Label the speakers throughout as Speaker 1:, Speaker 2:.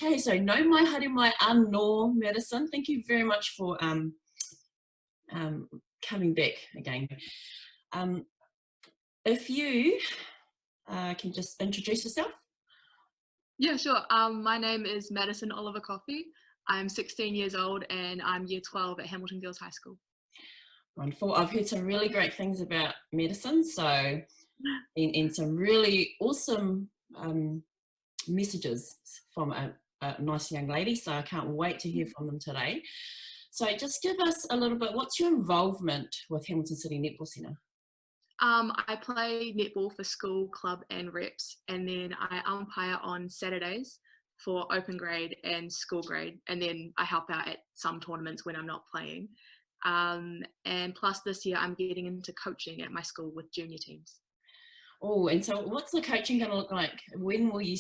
Speaker 1: Okay, so no mai haere mai anō, Madison. Thank you very much for coming back again. If you can just introduce yourself.
Speaker 2: Yeah, sure. My name is Maddison Oliver-Coffey. I'm 16 years old and I'm year 12 at Hamilton Girls High School.
Speaker 1: Wonderful. I've heard some really great things about Madison, so and some really awesome messages from a nice young lady, so I can't wait to hear from them today. So just give us a little bit, what's your involvement with Hilton City Netball Centre?
Speaker 2: I play netball for school, club and reps, and then I umpire on Saturdays for open grade and school grade, and then I help out at some tournaments when I'm not playing. And plus this year I'm getting into coaching at my school with junior teams.
Speaker 1: Oh, and so what's the coaching going to look like? When will you,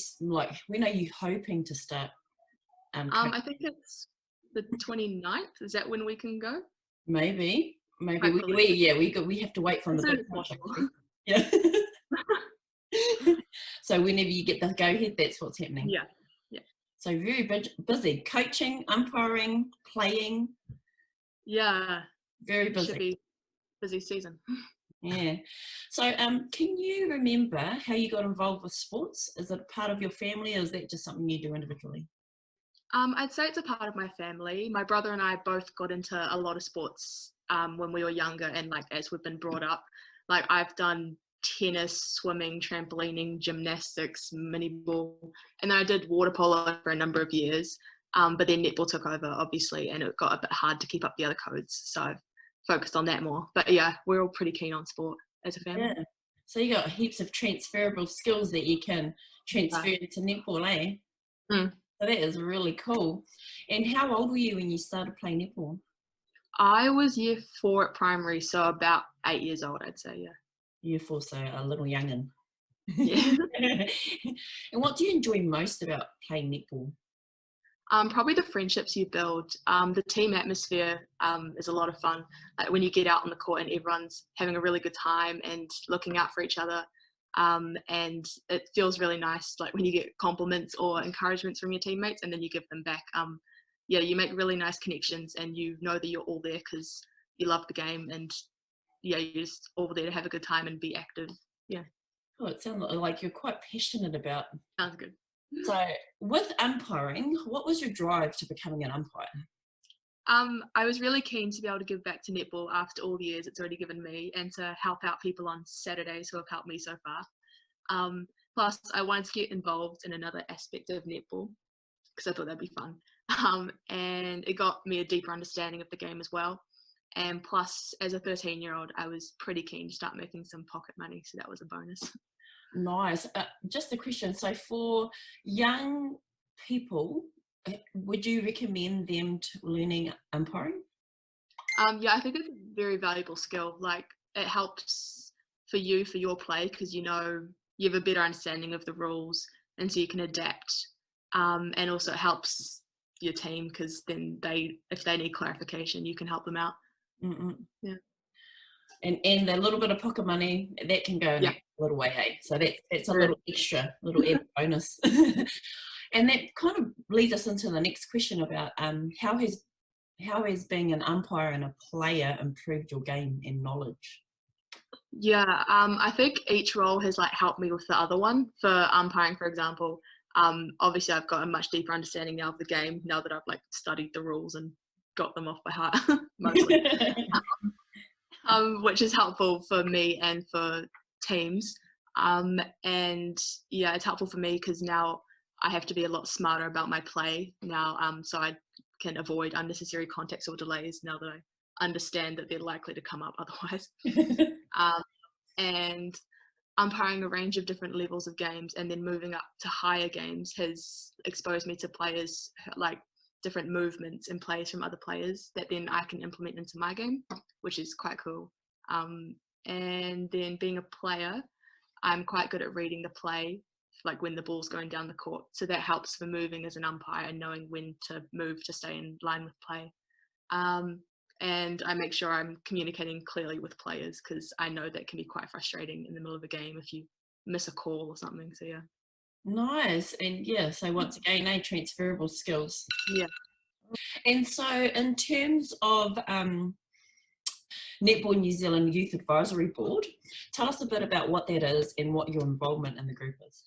Speaker 1: when are you hoping to start?
Speaker 2: I think it's the 29th. Is that when we can go?
Speaker 1: Maybe we have to wait from the big contract. Yeah. So whenever you get the go ahead, that's what's happening.
Speaker 2: Yeah.
Speaker 1: So very busy, coaching, umpiring, playing.
Speaker 2: Yeah.
Speaker 1: Very busy.
Speaker 2: Should be busy season.
Speaker 1: Yeah. So can you remember how you got involved with sports? Is it part of your family, or is that just something you do individually?
Speaker 2: I'd say it's a part of my family. My brother and I both got into a lot of sports when we were younger, and as we've been brought up. I've done tennis, swimming, trampolining, gymnastics, mini ball, and then I did water polo for a number of years. But then netball took over, obviously, and it got a bit hard to keep up the other codes. So I've focused on that more. But yeah, we're all pretty keen on sport as a family.
Speaker 1: Yeah. So you got heaps of transferable skills that you can transfer into netball, eh?
Speaker 2: Mm.
Speaker 1: So that is really cool. And how old were you when you started playing netball?
Speaker 2: I was year 4 at primary, so about 8 years old, I'd say, yeah.
Speaker 1: Year 4, so a little young'un.
Speaker 2: Yeah.
Speaker 1: And what do you enjoy most about playing netball?
Speaker 2: Probably the friendships you build. The team atmosphere is a lot of fun. When you get out on the court and everyone's having a really good time and looking out for each other. And it feels really nice, when you get compliments or encouragements from your teammates and then you give them back. Yeah, you make really nice connections and you know that you're all there because you love the game, and yeah, you're just all there to have a good time and be active. Yeah.
Speaker 1: Oh, it sounds like you're quite passionate about.
Speaker 2: Sounds good.
Speaker 1: So with umpiring, what was your drive to becoming an umpire?
Speaker 2: I was really keen to be able to give back to netball after all the years it's already given me, and to help out people on Saturdays who have helped me so far. Plus, I wanted to get involved in another aspect of netball because I thought that'd be fun. And it got me a deeper understanding of the game as well. And plus, as a 13-year-old, I was pretty keen to start making some pocket money, so that was a bonus.
Speaker 1: Nice. Just a question. So for young people, would you recommend them to learning umpiring?
Speaker 2: Yeah, I think it's a very valuable skill. It helps for you, for your play, because you have a better understanding of the rules, and so you can adapt. And also it helps your team because then if they need clarification, you can help them out. Yeah.
Speaker 1: And a little bit of pocket money that can go in a little way, eh? So that's a little extra, little added bonus. And that kind of leads us into the next question about how has being an umpire and a player improved your game and knowledge?
Speaker 2: Yeah, I think each role has helped me with the other one. For umpiring, for example, obviously I've got a much deeper understanding now of the game now that I've studied the rules and got them off by heart mostly. Which is helpful for me and for teams. And yeah, it's helpful for me because now I have to be a lot smarter about my play now, so I can avoid unnecessary contacts or delays now that I understand that they're likely to come up otherwise. And umpiring a range of different levels of games and then moving up to higher games has exposed me to players, different movements and plays from other players that then I can implement into my game, which is quite cool. And then being a player, I'm quite good at reading the play, when the ball's going down the court. So that helps for moving as an umpire and knowing when to move to stay in line with play. And I make sure I'm communicating clearly with players because I know that can be quite frustrating in the middle of a game if you miss a call or something. So yeah.
Speaker 1: Nice. And yeah, so once again, transferable skills.
Speaker 2: Yeah.
Speaker 1: And so in terms of Netball New Zealand Youth Advisory Board, tell us a bit about what that is and what your involvement in the group is.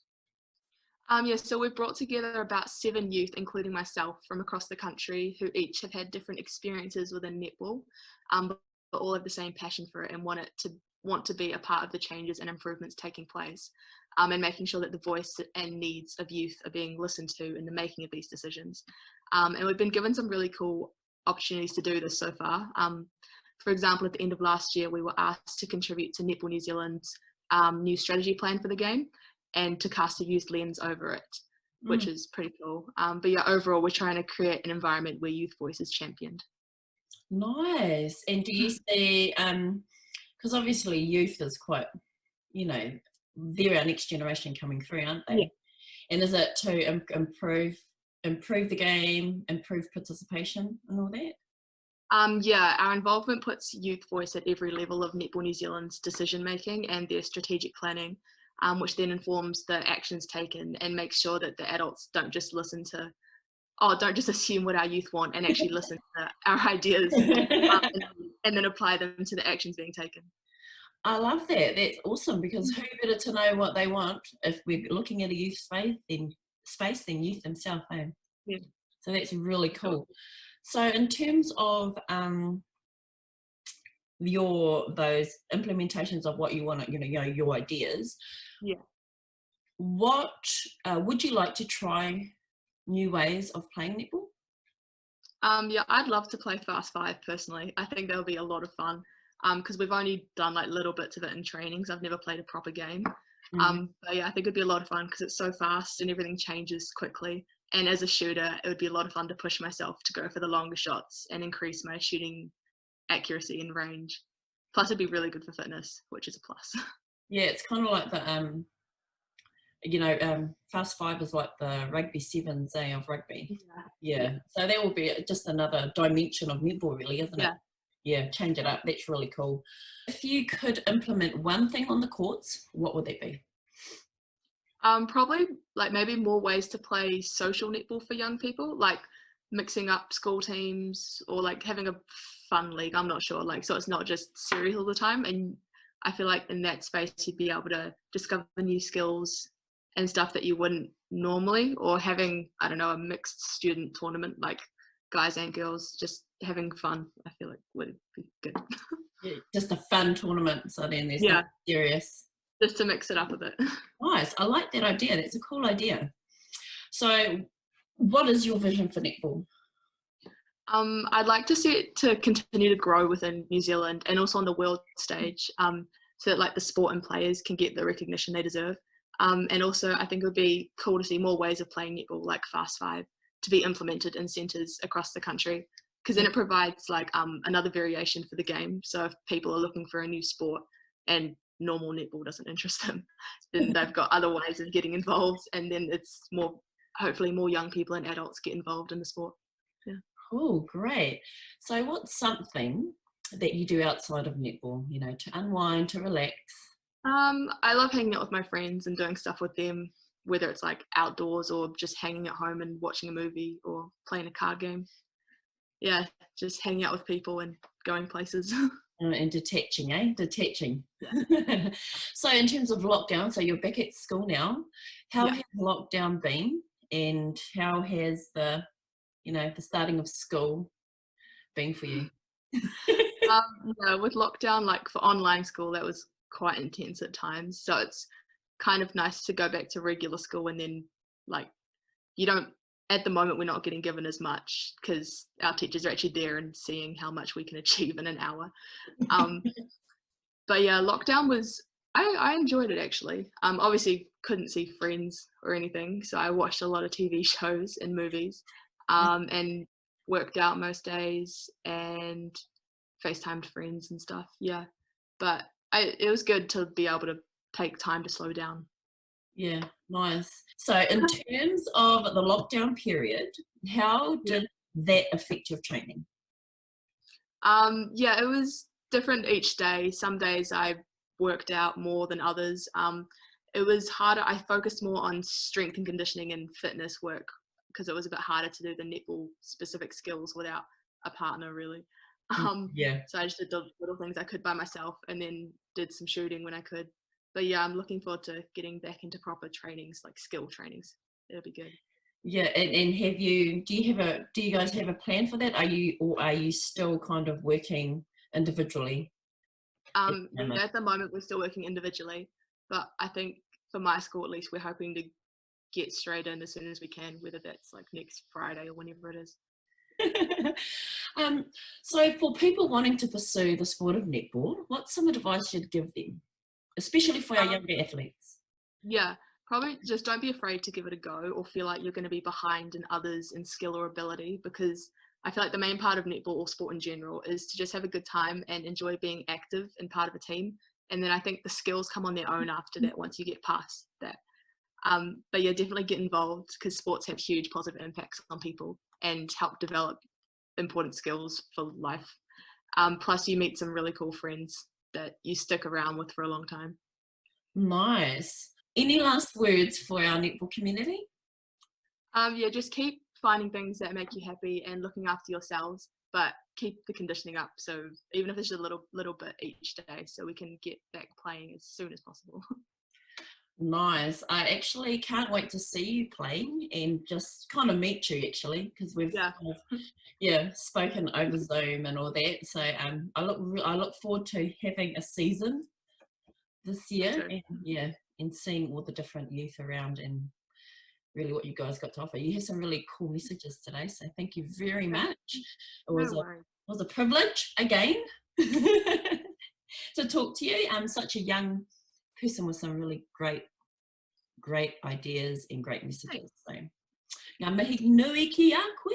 Speaker 2: Yeah, so we've brought together about 7 youth, including myself, from across the country who each have had different experiences within netball, but all have the same passion for it and want to be a part of the changes and improvements taking place, and making sure that the voice and needs of youth are being listened to in the making of these decisions. And we've been given some really cool opportunities to do this so far. For example, at the end of last year, we were asked to contribute to Netball New Zealand's new strategy plan for the game, and to cast a youth lens over it, which is pretty cool. But yeah, overall, we're trying to create an environment where youth voice is championed.
Speaker 1: Nice. And do you see, because obviously youth is quite, they're our next generation coming through, aren't they?
Speaker 2: Yeah.
Speaker 1: And is it to improve the game, improve participation and all that?
Speaker 2: Yeah, our involvement puts youth voice at every level of Netball New Zealand's decision making and their strategic planning, which then informs the actions taken and makes sure that the adults don't just don't just assume what our youth want and actually listen to our ideas and then apply them to the actions being taken.
Speaker 1: I love that. That's awesome, because who better to know what they want if we're looking at a youth space than youth themselves, eh?
Speaker 2: Yeah.
Speaker 1: So that's really cool. So in terms of those implementations of what you want, your ideas, what would you like to try new ways of playing netball?
Speaker 2: Yeah, I'd love to play Fast 5 personally. I think that'll be a lot of fun, because we've only done like little bits of it in trainings. I've never played a proper game. But yeah, I think it'd be a lot of fun because it's so fast and everything changes quickly. And as a shooter, it would be a lot of fun to push myself to go for the longer shots and increase my shooting accuracy and range. Plus, it'd be really good for fitness, which is a plus.
Speaker 1: Yeah, it's kind of like the Fast 5 is like the rugby sevens, of rugby. Yeah. So that will be just another dimension of netball, really, isn't it? Yeah, change it up. That's really cool. If you could implement one thing on the courts, what would that be?
Speaker 2: Probably like maybe more ways to play social netball for young people, like mixing up school teams or like having a fun league. I'm not sure, like, so it's not just serious all the time. And I feel like in that space, you'd be able to discover new skills and stuff that you wouldn't normally, or having, I don't know, a mixed student tournament, like guys and girls, just having fun, I feel like would be good.
Speaker 1: Yeah, just a fun tournament, so then there's not serious.
Speaker 2: Just to mix it up a bit.
Speaker 1: Nice, I like that idea. That's a cool idea. So what is your vision for netball?
Speaker 2: I'd like to see it to continue to grow within New Zealand and also on the world stage, so that like the sport and players can get the recognition they deserve. And also I think it would be cool to see more ways of playing netball like Fast 5 to be implemented in centres across the country, because then it provides like another variation for the game. So if people are looking for a new sport and normal netball doesn't interest them, then they've got other ways of getting involved, and then it's hopefully more young people and adults get involved in the sport. Yeah.
Speaker 1: Oh, great. So what's something that you do outside of netball, to unwind, to relax?
Speaker 2: I love hanging out with my friends and doing stuff with them, whether it's like outdoors or just hanging at home and watching a movie or playing a card game. Yeah, just hanging out with people and going places.
Speaker 1: And detaching, Detaching. Yeah. So in terms of lockdown, so you're back at school now. How has lockdown been, and how has the starting of school been for you?
Speaker 2: With lockdown, like for online school, that was quite intense at times. So it's kind of nice to go back to regular school, and then like at the moment we're not getting given as much because our teachers are actually there and seeing how much we can achieve in an hour. But yeah, lockdown was, I enjoyed it actually. Obviously couldn't see friends or anything, so I watched a lot of TV shows and movies, and worked out most days and FaceTimed friends and stuff. Yeah, but it was good to be able to take time to slow down.
Speaker 1: Yeah, nice. So in terms of the lockdown period, how did that affect your training?
Speaker 2: Yeah, it was different each day. Some days I worked out more than others. it was harder. I focused more on strength and conditioning and fitness work because it was a bit harder to do the netball specific skills without a partner, really.
Speaker 1: Yeah.
Speaker 2: So I just did the little things I could by myself, and then did some shooting when I could. But yeah, I'm looking forward to getting back into proper trainings, like skill trainings. It'll be good.
Speaker 1: Yeah, and do you guys have a plan for that? Are you still kind of working individually?
Speaker 2: At the moment, we're still working individually, but I think for my school at least, we're hoping to get straight in as soon as we can, whether that's like next Friday or whenever it is.
Speaker 1: So for people wanting to pursue the sport of netball, what's some advice you'd give them, especially for our younger athletes?
Speaker 2: Yeah, probably just don't be afraid to give it a go or feel like you're going to be behind in others in skill or ability, because I feel like the main part of netball or sport in general is to just have a good time and enjoy being active and part of a team. And then I think the skills come on their own after that once you get past that. But yeah, definitely get involved because sports have huge positive impacts on people and help develop important skills for life. Plus you meet some really cool friends that you stick around with for a long time.
Speaker 1: Nice. Any last words for our netball community?
Speaker 2: Yeah, just keep finding things that make you happy and looking after yourselves, but keep the conditioning up. So even if it's just a little bit each day, so we can get back playing as soon as possible.
Speaker 1: Nice. I actually can't wait to see you playing and just kind of meet you actually, because we've spoken over Zoom and all that. So I look forward to having a season this year and seeing all the different youth around and really what you guys got to offer. You have some really cool messages today, so thank you very much. It was a privilege again to talk to you. I'm such a young person with some really great ideas and great messages. So, ngā mihi nui ki a koe.